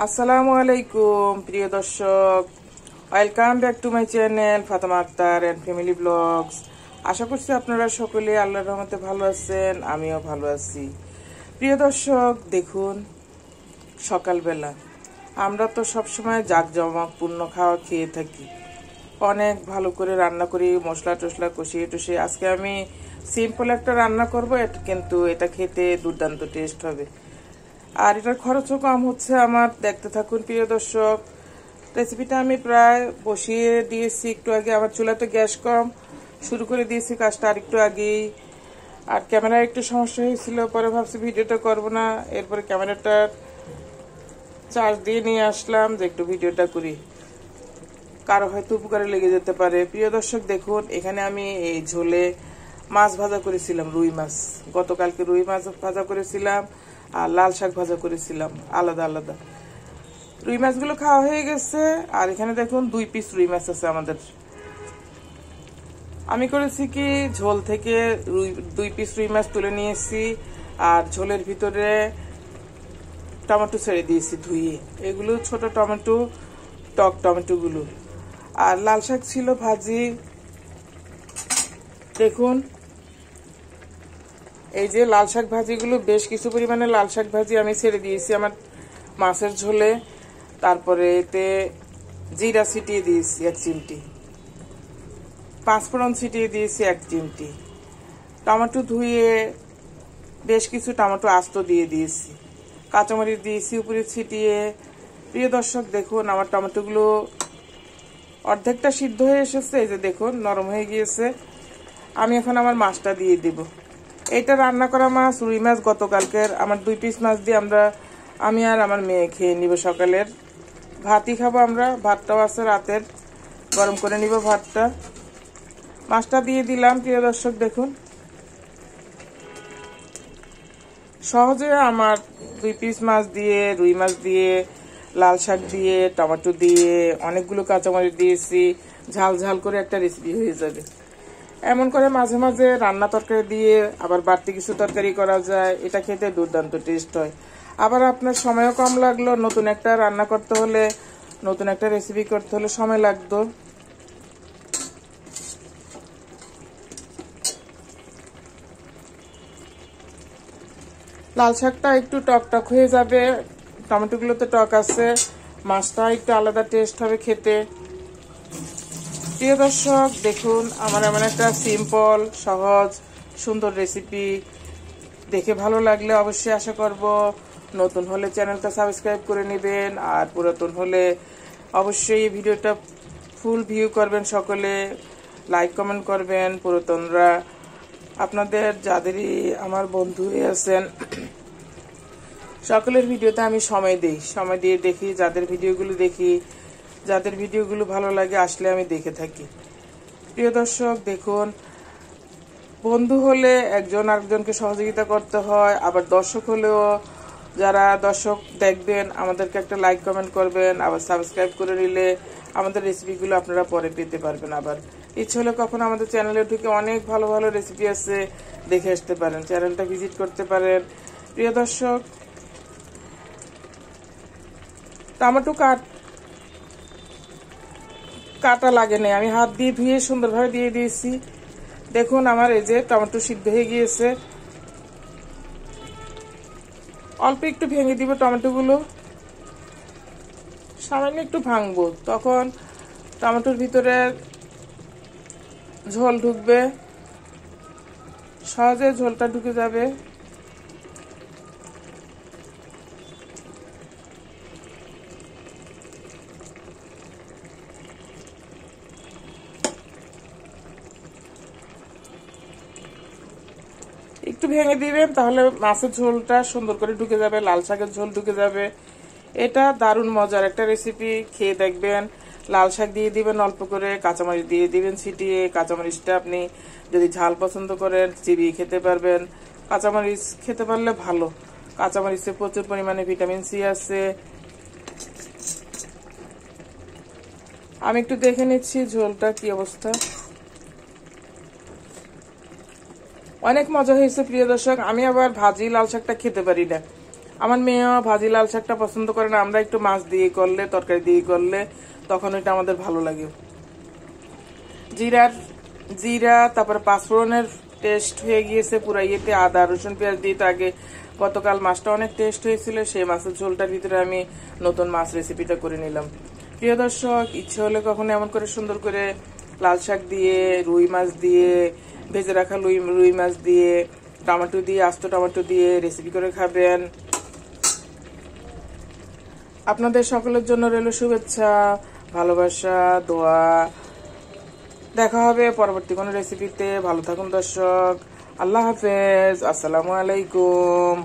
আসসালামু আলাইকুম প্রিয় দর্শক, welcome back to my channel Fatema Akter and family blogs. আশা করছি আপনারা সকলে আল্লাহর রহমতে ভালো আছেন, আমিও ভালো আছি। প্রিয় দর্শক, দেখুন সকালবেলা আমরা তো সবসময় জাঁকজমকপূর্ণ খাওয়া খেয়ে থাকি, অনেক ভালো করে রান্না করি, মশলা টশলা কষিয়ে টষিয়ে। আজকে আমি সিম্পল একটা রান্না করব, কিন্তু এটা খেতে দুর্দান্ত টেস্ট হবে, আর এটার খরচও কম হচ্ছে আমার। দেখতে থাকুন প্রিয় দর্শক। রেসিপিটা আমি প্রায় বসিয়ে দিয়েছি একটু আগে, আমার চুলাতে গ্যাস কম, শুরু করে দিয়েছি কাজটা আর একটু আগেই। আর ক্যামেরার একটু সমস্যা হয়েছিল, পরে ভাবছি ভিডিওটা করব না, এরপরে ক্যামেরাটা চার্জ দিয়ে নিয়ে আসলাম যে একটু ভিডিওটা করি, কারো হয়তো উপকারে লেগে যেতে পারে। প্রিয় দর্শক দেখুন, এখানে আমি এই ঝোলে মাছ ভাজা করেছিলাম, রুই মাছ। গতকালকে রুই মাছ ভাজা করেছিলাম আর লাল শাক ভাজা করেছিলাম আলাদা আলাদা। রুই মাছগুলো খাওয়া হয়ে গেছে, আর এখানে দেখুন 2 পিস রুই মাছ আছে আমাদের। আমি করেছি কি, ঝোল থেকে 2 পিস রুই মাছ তুলে নিয়েছি, আর ঝোলের ভিতরে টমেটো ছেড়ে দিয়েছি ধুয়ে। এগুলো ছোট টমেটো, টক টমেটোগুলো। আর লাল শাক ছিল ভাজি। দেখুন এই যে লাল শাক ভাজিগুলো, বেশ কিছু পরিমাণে লাল শাক ভাজি আমি ছেড়ে দিয়েছি আমার মাছের ঝোলে। তারপরে এতে জিরা ছিটিয়ে দিয়েছি 1 চিমটি, 5 ফোড়ন ছিটিয়ে দিয়েছি 1 চিমটি, টমেটো ধুয়ে বেশ কিছু টমেটো আস্ত দিয়ে দিয়েছি, কাঁচামরিচ দিয়েছি উপরে ছিটিয়ে। প্রিয় দর্শক দেখুন, আমার টমেটোগুলো অর্ধেকটা সিদ্ধ হয়ে এসেছে, এই যে দেখুন নরম হয়ে গিয়েছে। আমি এখন আমার মাছটা দিয়ে দেব। এটা রান্না করা মাছ, রুই মাছ গতকালকের। আমার 2 পিস মাছ দিয়ে আমি আর আমার মেয়ে খেয়ে নিব। সকালের ভাতই খাবো আমরা, ভাতটাও আছে রাতের, গরম করে নিব ভাতটা। মাছটা দিয়ে দিলাম। প্রিয় দর্শক দেখুন, সহজে আমার 2 পিস মাছ দিয়ে, রুই মাছ দিয়ে, লাল শাক দিয়ে, টমেটো দিয়ে, অনেকগুলো কাঁচামরিচ দিয়েছি, ঝাল ঝাল করে একটা রেসিপি হয়ে যাবে। এমন করে মাঝে মাঝে রান্না তরকারি দিয়ে আবার বাড়তি কিছু তরকারি করা যায়, এটা খেতে দুর্দান্ত টেস্ট হয়। আবার আপনার সময়ও কম লাগলো, নতুন একটা রান্না করতে হলে, নতুন একটা রেসিপি করতে হলে সময় লাগতো। লাল শাকটা একটু টক টক হয়ে যাবে, টমেটোগুলোতে টক আছে, মাছটা একটু আলাদা টেস্ট হবে খেতে। প্রিয় দর্শক দেখুন, আমার এমন একটা সিম্পল, সহজ, সুন্দর রেসিপি দেখে ভালো লাগলে অবশ্যই আশা করব নতুন হলে চ্যানেলটা সাবস্ক্রাইব করে নেবেন, আর পুরাতন হলে অবশ্যই ভিডিওটা ফুল ভিউ করবেন, সকলে লাইক কমেন্ট করবেন। পুরাতনরা আপনাদের যাদেরই আমার বন্ধু আছেন, সকলের ভিডিওতে আমি সময় দিয়ে দেখি, যাদের ভিডিওগুলো ভালো লাগে আসলে আমি দেখে থাকি। প্রিয় দর্শক দেখুন, বন্ধু হলে একজন আরেকজনকে সহযোগিতা করতে হয়, আবার দর্শক হলেও যারা দর্শক দেখবেন আমাদেরকে একটা লাইক কমেন্ট করবেন, আবার সাবস্ক্রাইব করে নিলে আমাদের রেসিপিগুলো আপনারা পরে পেতে পারবেন। আবার ইচ্ছে হলে কখন আমাদের চ্যানেলে ঢুকে অনেক ভালো ভালো রেসিপি আছে, দেখে আসতে পারেন, চ্যানেলটা ভিজিট করতে পারেন। প্রিয় দর্শক, টমেটো কাটা লাগে না, আমি হাত দিয়ে ধুয়ে সুন্দরভাবে দিয়ে দিয়েছি। দেখুন আমার এই যে টমেটো সিদ্ধ হয়ে গিয়েছে। অল্প একটু ভেঙে দিব টমেটোগুলো, সামান্য একটু ভাঙবো, তখন টমেটোর ভিতরে ঝোল ঢুকবে, সহজে ঝোলটা ঢুকে যাবে। একটু ভেঙে দিবেন, তাহলে মাছের ঝোলটা সুন্দর করে ঢুকে যাবে, লাল শাকের ঝোল ঢুকে যাবে। এটা দারুণ মজার একটা রেসিপি, খেয়ে দেখবেন। লাল শাক দিয়ে দিবেন অল্প করে, কাঁচামরিচ দিয়ে দিবেন ছিটিয়ে। কাঁচামরিচটা আপনি যদি ঝাল পছন্দ করেন চিবিয়ে খেতে পারবেন, কাঁচামরিচ খেতে পারলে ভালো। কাঁচামরিচে প্রচুর পরিমাণে ভিটামিন সি আছে। আমি একটু দেখে নিচ্ছি ঝোলটা কি অবস্থা। অনেক মজা হয়েছে প্রিয় দর্শক। আমি আবার ভাজি লাল শাকটা খেতে পারি না, আমার মেয়েও ভাজি লাল শাকটা পছন্দ করে না, আমরা একটু মাছ দিয়ে করলে, তরকারি দিয়ে করলে তখন এটা আমাদের ভালো লাগে। জিরা তারপরে পাঁচফোড়নের টেস্ট হয়ে গিয়েছে পুরো ইয়েতে, আদা রসুন পেঁয়াজ দিয়ে। তো আগে গতকাল মাছটা অনেক টেস্ট হয়েছিল, সেই মাছের ঝোলটার ভিতরে আমি নতুন মাছ রেসিপিটা করে নিলাম। প্রিয় দর্শক, ইচ্ছে হলে কখনো এমন করে সুন্দর করে লাল শাক দিয়ে, রুই মাছ দিয়ে, ভেজে রাখা রুই মাছ দিয়ে, টমেটো দিয়ে, আস্ত টমেটো দিয়ে রেসিপি করে খাবেন। আপনাদের সকলের জন্য রইল শুভেচ্ছা, ভালোবাসা, দোয়া। দেখা হবে পরবর্তী কোনো রেসিপিতে। ভালো থাকুন দর্শক। আল্লাহ হাফেজ। আসসালামু আলাইকুম।